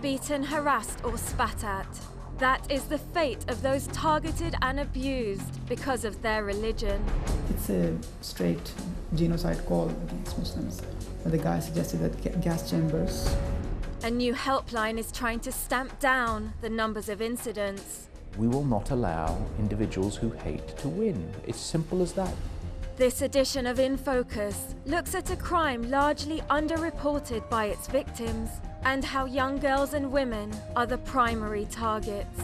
Beaten, harassed or spat at. That is the fate of those targeted and abused because of their religion. It's a straight genocide call against Muslims. The guy suggested that gas chambers. A new helpline is trying to stamp down the numbers of incidents. We will not allow individuals who hate to win. It's simple as that. This edition of In Focus looks at a crime largely underreported by its victims and how young girls and women are the primary targets.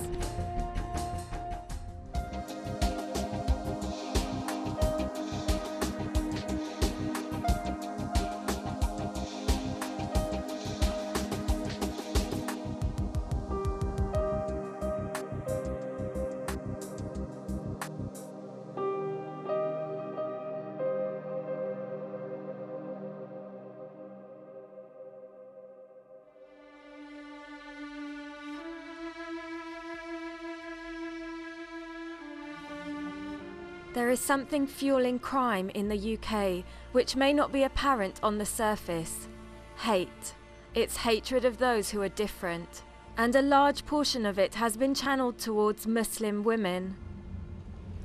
There is something fueling crime in the UK which may not be apparent on the surface. Hate. It's hatred of those who are different. And a large portion of it has been channeled towards Muslim women.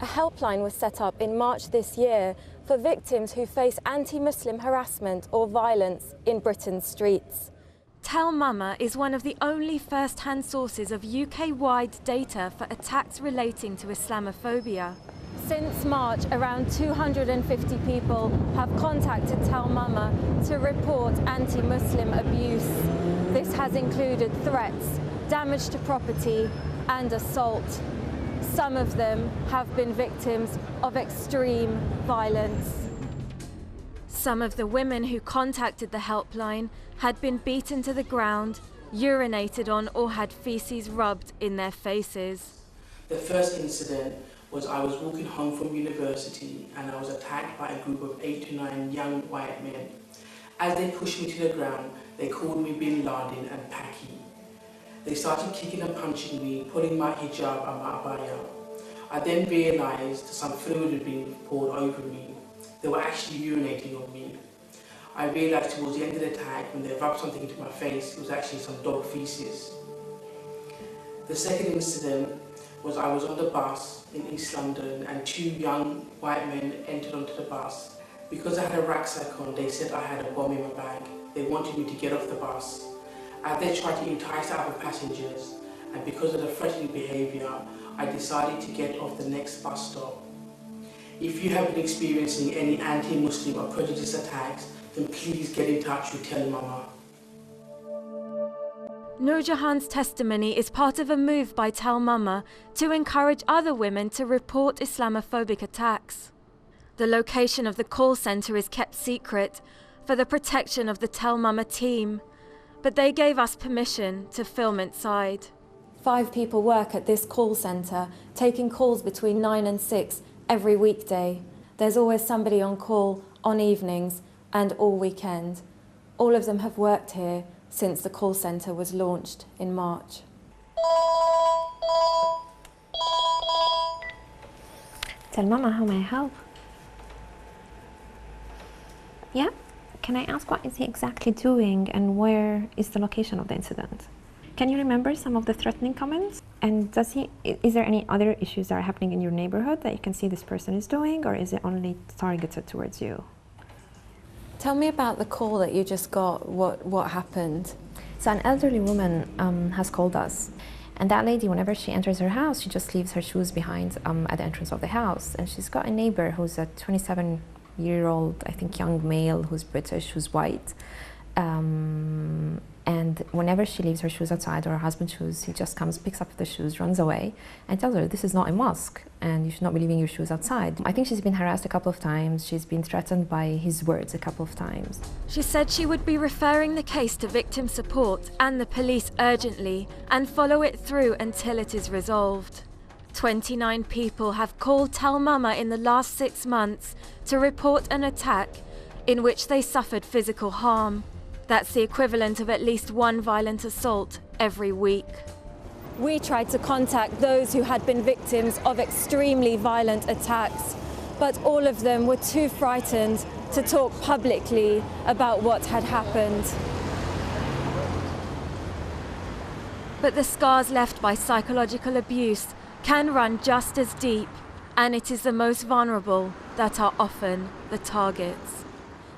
A helpline was set up in March this year for victims who face anti-Muslim harassment or violence in Britain's streets. Tell Mama is one of the only first-hand sources of UK-wide data for attacks relating to Islamophobia. Since March, around 250 people have contacted Tell Mama to report anti-Muslim abuse. This has included threats, damage to property, and assault. Some of them have been victims of extreme violence. Some of the women who contacted the helpline had been beaten to the ground, urinated on, or had feces rubbed in their faces. The first incident was I was walking home from university and I was attacked by a group of 8 to 9 young white men. As they pushed me to the ground, they called me Bin Laden and Paki. They started kicking and punching me, pulling my hijab and my abaya. I then realised some fluid had been poured over me. They were actually urinating on me. I realised towards the end of the attack, when they rubbed something into my face, it was actually some dog feces. The second incident was I was on the bus in East London and 2 young white men entered onto the bus. Because I had a rucksack on, they said I had a bomb in my bag. They wanted me to get off the bus. As they tried to entice other passengers, and because of the threatening behaviour, I decided to get off the next bus stop. If you have been experiencing any anti-Muslim or prejudice attacks, then please get in touch with Tell Mama. Noorjahan's testimony is part of a move by Tell Mama to encourage other women to report Islamophobic attacks. The location of the call centre is kept secret for the protection of the Tell Mama team, but they gave us permission to film inside. 5 people work at this call centre, taking calls between 9 and 6 every weekday. There's always somebody on call on evenings and all weekend. All of them have worked here since the call centre was launched in March. Tell Mama, how may I help? Yeah? Can I ask what is he exactly doing and where is the location of the incident? Can you remember some of the threatening comments? And is there any other issues that are happening in your neighborhood that you can see this person is doing, or is it only targeted towards you? Tell me about the call that you just got. What happened? So an elderly woman has called us, and that lady, whenever she enters her house, she just leaves her shoes behind at the entrance of the house. And she's got a neighbor who's a 27-year-old, I think, young male who's British, who's white. And whenever she leaves her shoes outside, or her husband's shoes, he just comes, picks up the shoes, runs away, and tells her, this is not a mosque, and you should not be leaving your shoes outside. I think she's been harassed a couple of times. She's been threatened by his words a couple of times. She said she would be referring the case to victim support and the police urgently, and follow it through until it is resolved. 29 people have called Tell Mama in the last 6 months to report an attack in which they suffered physical harm. That's the equivalent of at least 1 violent assault every week. We tried to contact those who had been victims of extremely violent attacks, but all of them were too frightened to talk publicly about what had happened. But the scars left by psychological abuse can run just as deep, and it is the most vulnerable that are often the targets.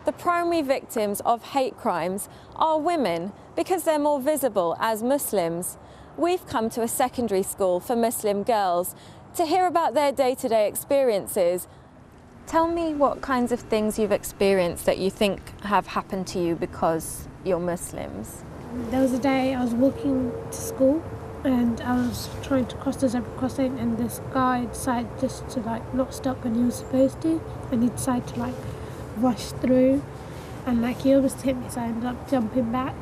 The primary victims of hate crimes are women because they're more visible as Muslims. We've come to a secondary school for Muslim girls to hear about their day-to-day experiences. Tell me what kinds of things you've experienced that you think have happened to you because you're Muslims. There was a day I was walking to school and I was trying to cross the zebra crossing, and this guy decided just to not stop when he was supposed to, and he decided to rush through, and he almost hit me, so I ended up jumping back,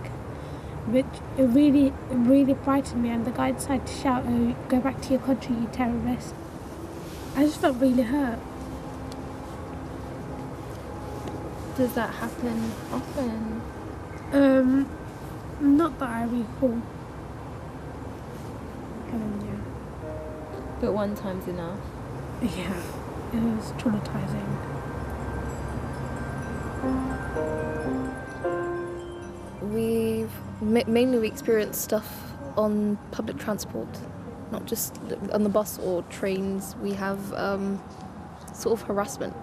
which it really frightened me, and the guy decided to shout, "Oh, go back to your country, you terrorist." I just felt really hurt. Does that happen often? Not that I recall. Yeah. But one time's enough. Yeah, it was traumatizing. We experience stuff on public transport, not just on the bus or trains. We have sort of harassment.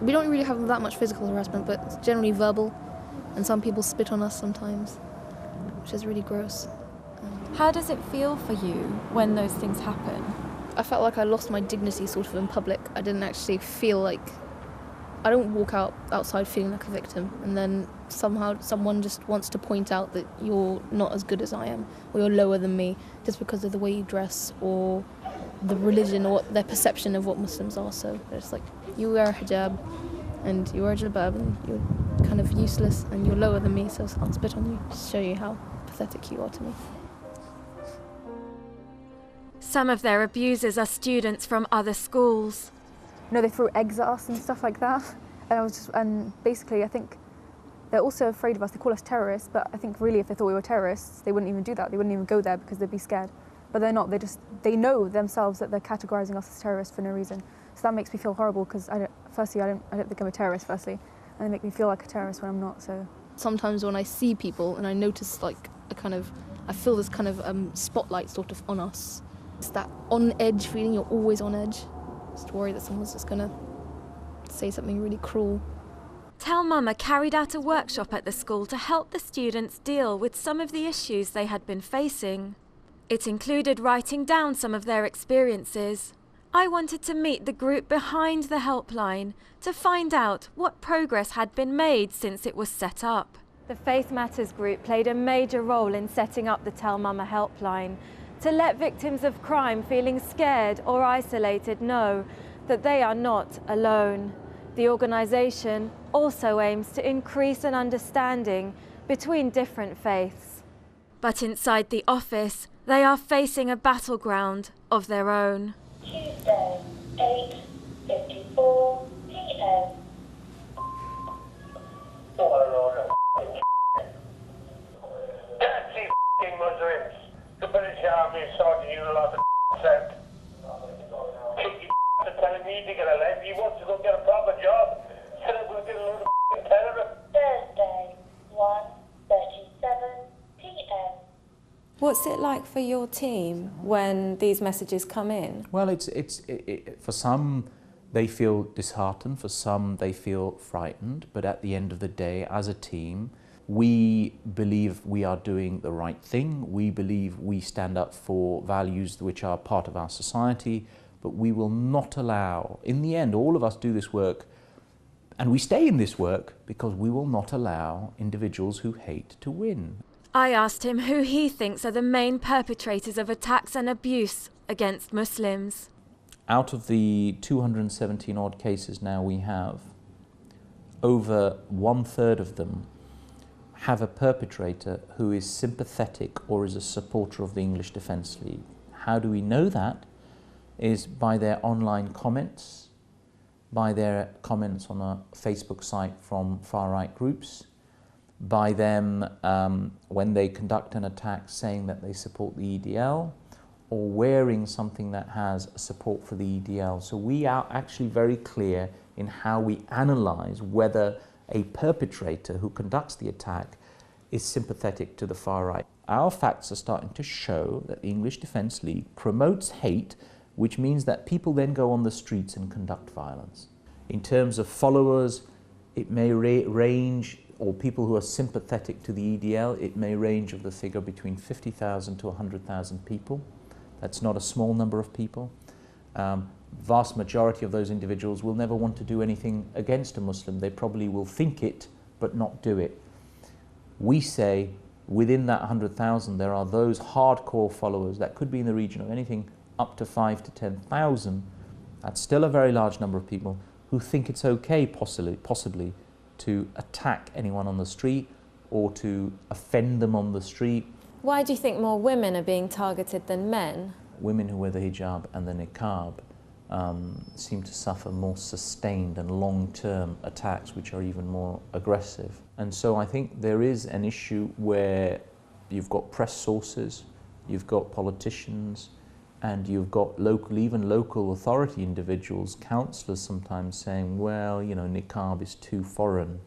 We don't really have that much physical harassment, but it's generally verbal, and some people spit on us sometimes, which is really gross. How does it feel for you when those things happen? I felt like I lost my dignity sort of in public. I didn't actually feel like... I don't walk outside feeling like a victim, and then somehow someone just wants to point out that you're not as good as I am, or you're lower than me, just because of the way you dress, or the religion, or their perception of what Muslims are. So it's like, you wear a hijab, and you wear a jilbab, and you're kind of useless, and you're lower than me, so I'll spit on you, to show you how pathetic you are to me. Some of their abusers are students from other schools. They threw eggs at us and stuff like that. And basically, I think they're also afraid of us. They call us terrorists, but I think really if they thought we were terrorists, they wouldn't even do that. They wouldn't even go there because they'd be scared. But they're not. They know themselves that they're categorizing us as terrorists for no reason. So that makes me feel horrible because I don't think I'm a terrorist, firstly, and they make me feel like a terrorist when I'm not. So sometimes when I see people and I notice I feel this kind of spotlight sort of on us. It's that on edge feeling. You're always on edge. Just worried that someone's just gonna say something really cruel. Tell Mama carried out a workshop at the school to help the students deal with some of the issues they had been facing. It included writing down some of their experiences. I wanted to meet the group behind the helpline to find out what progress had been made since it was set up. The Faith Matters group played a major role in setting up the Tell Mama helpline, to let victims of crime feeling scared or isolated know that they are not alone. The organisation also aims to increase an understanding between different faiths. But inside the office, they are facing a battleground of their own. Tuesday, 8:54 p.m. Dirty f***ing Muslims. The British Army is sorting you a lot of out. Kick your to telling me to get a life. He wants to go get a proper job. Instead of going to get a load of terrorists. Thursday, 1:37 p.m. What's it like for your team when these messages come in? Well, for some they feel disheartened, for some they feel frightened, but at the end of the day, as a team, we believe we are doing the right thing. We believe we stand up for values which are part of our society, but we will not allow, in the end, all of us do this work, and we stay in this work because we will not allow individuals who hate to win. I asked him who he thinks are the main perpetrators of attacks and abuse against Muslims. Out of the 217 odd cases now we have, over 1/3 of them have a perpetrator who is sympathetic or is a supporter of the English Defence League. How do we know that? Is by their online comments, by their comments on a Facebook site from far-right groups, by them when they conduct an attack saying that they support the EDL, or wearing something that has support for the EDL. So we are actually very clear in how we analyse whether a perpetrator who conducts the attack is sympathetic to the far right. Our facts are starting to show that the English Defence League promotes hate, which means that people then go on the streets and conduct violence. In terms of followers, it may range, or people who are sympathetic to the EDL, it may range of the figure between 50,000 to 100,000 people. That's not a small number of people. Vast majority of those individuals will never want to do anything against a Muslim. They probably will think it, but not do it. We say within that 100,000 there are those hardcore followers that could be in the region of anything up to 5,000 to 10,000. That's still a very large number of people who think it's okay possibly to attack anyone on the street or to offend them on the street. Why do you think more women are being targeted than men? Women who wear the hijab and the niqab seem to suffer more sustained and long-term attacks which are even more aggressive. And so I think there is an issue where you've got press sources, you've got politicians, and you've got even local authority individuals, councillors sometimes saying, well, you know, niqab is too foreign,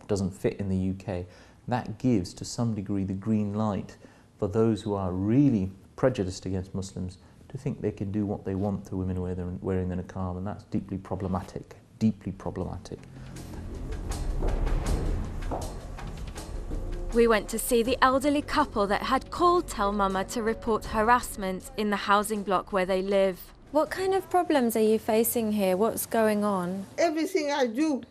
doesn't fit in the UK. That gives to some degree the green light for those who are really prejudiced against Muslims to think they can do what they want to women wearing the niqab, and that's deeply problematic, deeply problematic. We went to see the elderly couple that had called Tell Mama to report harassment in the housing block where they live. What kind of problems are you facing here? What's going on? Everything I do,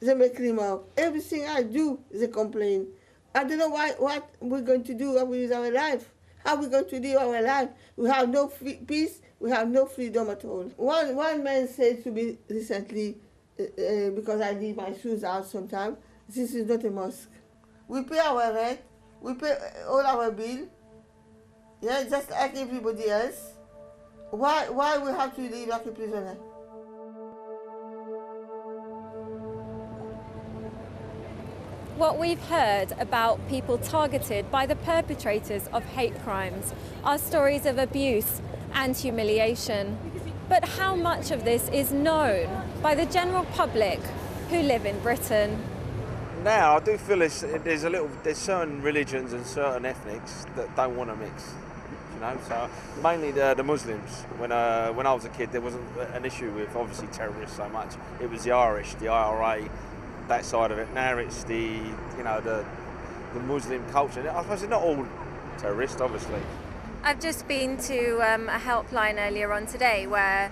they make remark. Everything I do, they complain. I don't know what we're going to do with our life. How are we going to live our life? We have no peace, we have no freedom at all. One man said to me recently, because I leave my shoes out sometimes, this is not a mosque. We pay our rent, we pay all our bill, yeah, just like everybody else. Why we have to live like a prisoner? What we've heard about people targeted by the perpetrators of hate crimes are stories of abuse and humiliation. But how much of this is known by the general public who live in Britain? Now, I do feel there's certain religions and certain ethnics that don't want to mix, you know. So mainly the Muslims. When I was a kid, there wasn't an issue with obviously terrorists so much. It was the Irish, the IRA, that side of it. Now it's the Muslim culture. I suppose it's not all terrorists, obviously. I've just been to a helpline earlier on today where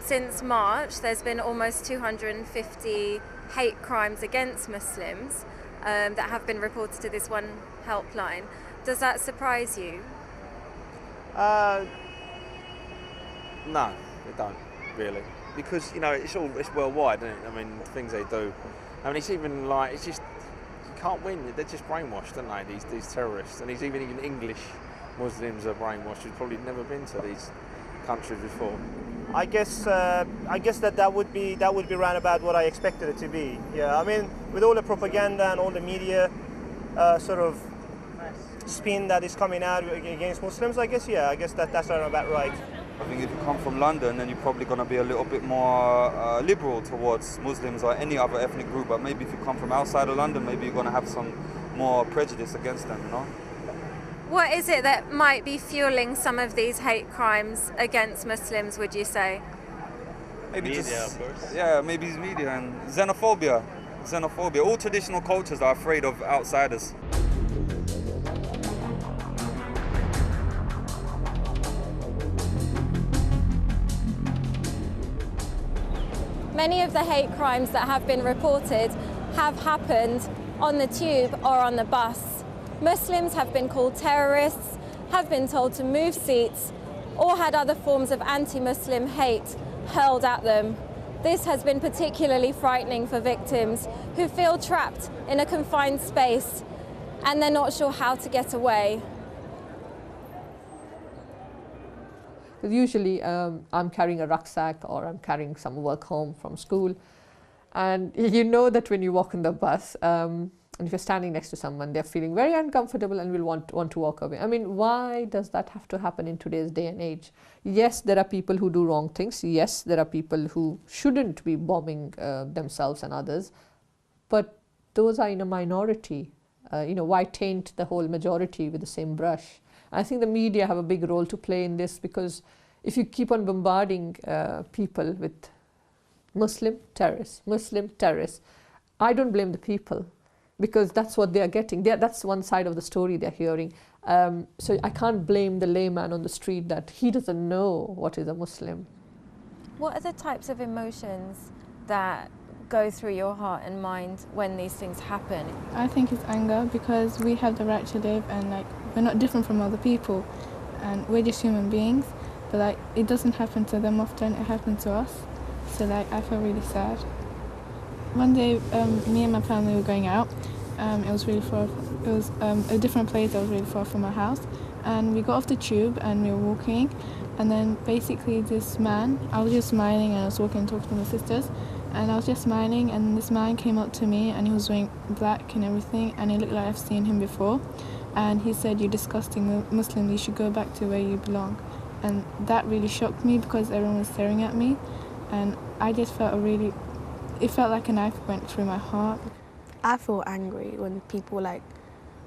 since March there's been almost 250 hate crimes against Muslims that have been reported to this one helpline. Does that surprise you? No, it don't really, because you know it's worldwide, isn't it? I mean, things they do. I mean, it's even like you can't win. They're just brainwashed, aren't they? These terrorists, and even English Muslims are brainwashed who've probably never been to these countries before. I guess that would be round about what I expected it to be. Yeah, I mean, with all the propaganda and all the media sort of spin that is coming out against Muslims, I guess that's around about right. I think if you come from London, then you're probably going to be a little bit more liberal towards Muslims or any other ethnic group. But maybe if you come from outside of London, maybe you're going to have some more prejudice against them, you know? What is it that might be fueling some of these hate crimes against Muslims, would you say? Maybe media, just, of course. Yeah, maybe it's media and xenophobia. All traditional cultures are afraid of outsiders. Many of the hate crimes that have been reported have happened on the tube or on the bus. Muslims have been called terrorists, have been told to move seats, or had other forms of anti-Muslim hate hurled at them. This has been particularly frightening for victims who feel trapped in a confined space and they're not sure how to get away. Usually I'm carrying a rucksack or I'm carrying some work home from school, and you know that when you walk in the bus, and if you're standing next to someone, they're feeling very uncomfortable and will want to walk away. I mean, why does that have to happen in today's day and age? Yes, there are people who do wrong things. Yes, there are people who shouldn't be bombing themselves and others, but those are in a minority. why taint the whole majority with the same brush? I think the media have a big role to play in this, because if you keep on bombarding people with Muslim terrorists, I don't blame the people, because that's what they are getting. That's one side of the story they're hearing. So I can't blame the layman on the street that he doesn't know what is a Muslim. What are the types of emotions that go through your heart and mind when these things happen? I think it's anger, because we have the right to live, and like we're not different from other people, and we're just human beings, but like it doesn't happen to them often, it happens to us. So like I feel really sad. One day me and my family were going out. It was really far, it was a different place that was really far from our house, and we got off the tube and we were walking, and then basically this man, I was just smiling and I was walking and talking to my sisters, and I was just smiling, and this man came up to me and he was wearing black and everything, and he looked like I've seen him before, and he said, "You're disgusting Muslim, you should go back to where you belong." And that really shocked me, because everyone was staring at me, and I just felt it felt like a knife went through my heart. I feel angry when people like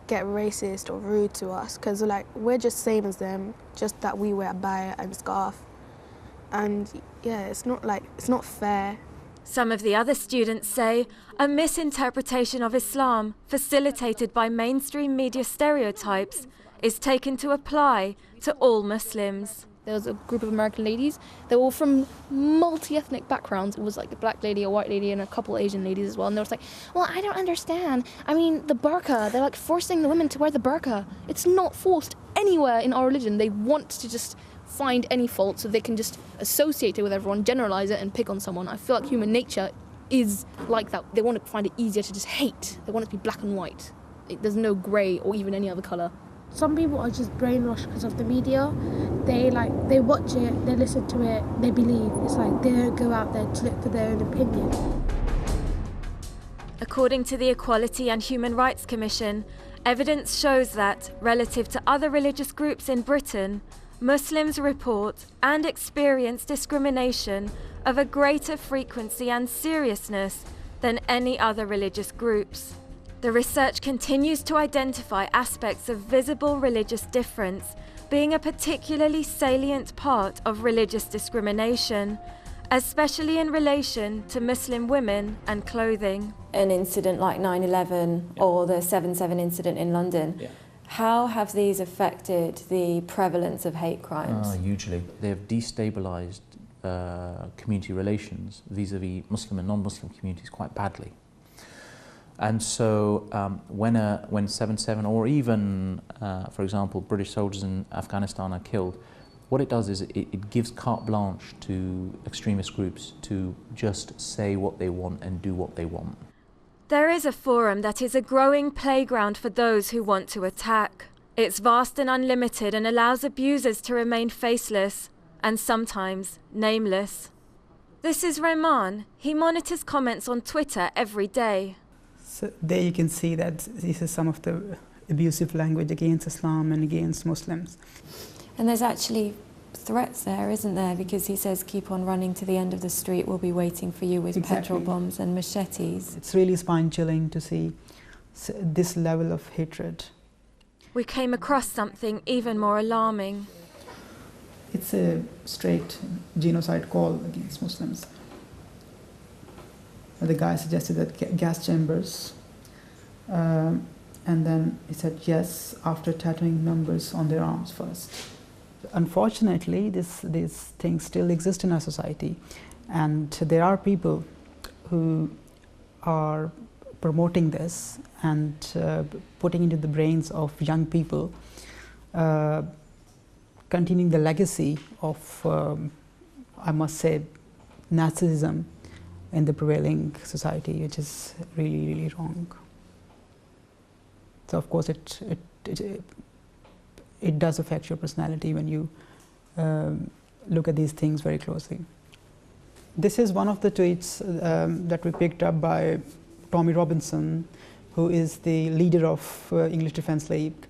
get racist or rude to us, because like we're just same as them, just that we wear abaya and scarf, and yeah, it's not fair. Some of the other students say a misinterpretation of Islam, facilitated by mainstream media stereotypes, is taken to apply to all Muslims. There was a group of American ladies. They were all from multi-ethnic backgrounds. It was like a black lady, a white lady, and a couple Asian ladies as well. And they were like, "Well, I don't understand. I mean, the burqa, they're like forcing the women to wear the burqa. It's not forced anywhere in our religion. They want to just find any fault so they can just associate it with everyone, generalize it, and pick on someone." I feel like human nature is like that. They want to find it easier to just hate. They want it to be black and white. There's no grey or even any other colour. Some people are just brainwashed because of the media. They watch it, they listen to it, they believe. It's like they don't go out there to look for their own opinion. According to the Equality and Human Rights Commission, evidence shows that, relative to other religious groups in Britain, Muslims report and experience discrimination of a greater frequency and seriousness than any other religious groups. The research continues to identify aspects of visible religious difference being a particularly salient part of religious discrimination, especially in relation to Muslim women and clothing. An incident like 9/11 or the 7/7 incident in London, how have these affected the prevalence of hate crimes? Hugely. They have destabilised community relations vis-à-vis Muslim and non-Muslim communities quite badly. And so when 7/7 or even, for example, British soldiers in Afghanistan are killed, what it does is it gives carte blanche to extremist groups to just say what they want and do what they want. There is a forum that is a growing playground for those who want to attack. It's vast and unlimited and allows abusers to remain faceless and sometimes nameless. This is Rahman. He monitors comments on Twitter every day. So there you can see that this is some of the abusive language against Islam and against Muslims. And there's actually threats there, isn't there? Because he says, "Keep on running to the end of the street, we'll be waiting for you with petrol bombs and machetes." It's really spine-chilling to see this level of hatred. We came across something even more alarming. It's a straight genocide call against Muslims. The guy suggested that gas chambers, and then he said yes after tattooing numbers on their arms first. Unfortunately, these things still exist in our society, and there are people who are promoting this and putting into the brains of young people, continuing the legacy of, I must say, Nazism in the prevailing society, which is really, really wrong. So of course it does affect your personality when you look at these things very closely. This is one of the tweets that we picked up by Tommy Robinson, who is the leader of English Defence League,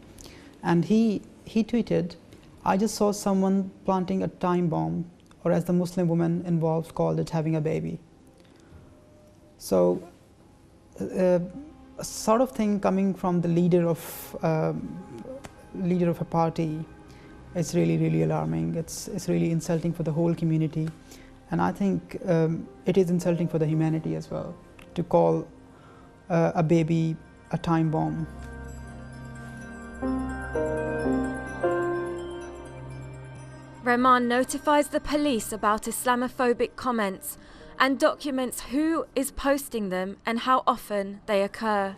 and he tweeted, "I just saw someone planting a time bomb, or as the Muslim woman involved called it, having a baby." So sort of thing coming from the leader of a party is really alarming. It's really insulting for the whole community, and I think it is insulting for the humanity as well to call a baby a time bomb. Rehman notifies the police about Islamophobic comments and documents who is posting them and how often they occur.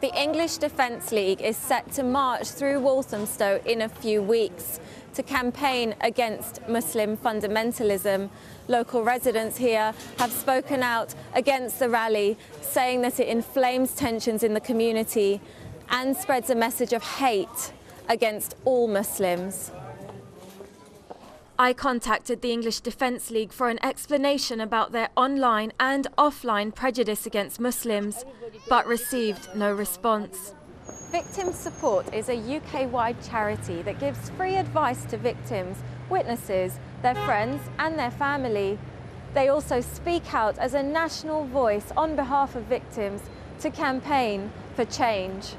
The English Defence League is set to march through Walthamstow in a few weeks to campaign against Muslim fundamentalism. Local residents here have spoken out against the rally, saying that it inflames tensions in the community and spreads a message of hate against all Muslims. I contacted the English Defence League for an explanation about their online and offline prejudice against Muslims, but received no response. Victim Support is a UK-wide charity that gives free advice to victims, witnesses, their friends and their family. They also speak out as a national voice on behalf of victims to campaign for change.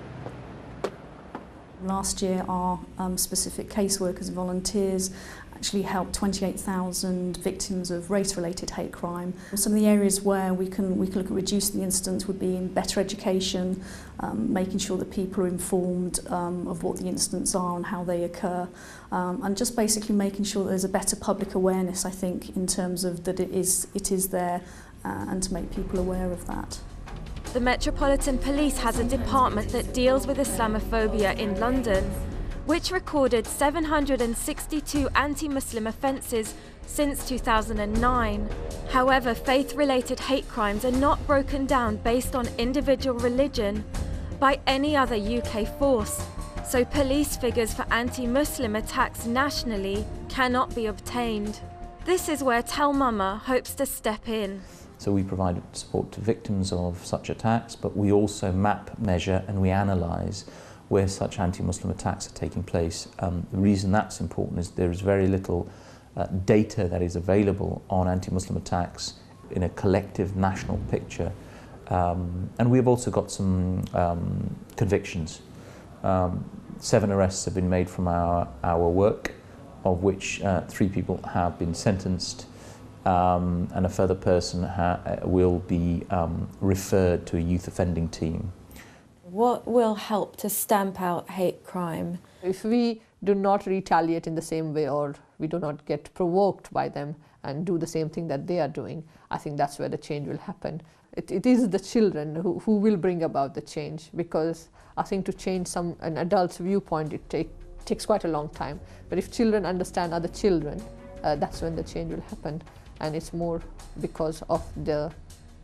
Last year, our specific caseworkers and volunteers actually helped 28,000 victims of race-related hate crime. Some of the areas where we can look at reducing the incidents would be in better education, making sure that people are informed of what the incidents are and how they occur, and just basically making sure that there's a better public awareness, I think, in terms of that it is there, and to make people aware of that. The Metropolitan Police has a department that deals with Islamophobia in London, which recorded 762 anti-Muslim offences since 2009. However, faith-related hate crimes are not broken down based on individual religion by any other UK force, so police figures for anti-Muslim attacks nationally cannot be obtained. This is where Tell Mama hopes to step in. So we provide support to victims of such attacks, but we also map, measure and we analyse where such anti-Muslim attacks are taking place. The reason that's important is there is very little data that is available on anti-Muslim attacks in a collective national picture. And we've also got some convictions. 7 arrests have been made from our work, of which 3 people have been sentenced, and a further person will be referred to a youth offending team. What will help to stamp out hate crime? If we do not retaliate in the same way, or we do not get provoked by them and do the same thing that they are doing, I think that's where the change will happen. It is the children who will bring about the change, because I think to change an adult's viewpoint, it takes quite a long time. But if children understand other children, that's when the change will happen. And it's more because of the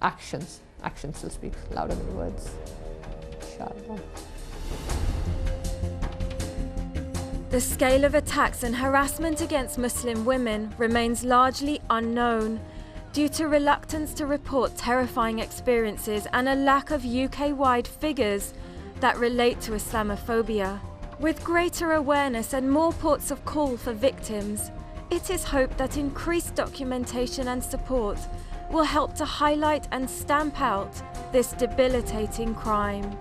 actions. Actions will speak louder than words. The scale of attacks and harassment against Muslim women remains largely unknown due to reluctance to report terrifying experiences and a lack of UK-wide figures that relate to Islamophobia. With greater awareness and more ports of call for victims, it is hoped that increased documentation and support will help to highlight and stamp out this debilitating crime.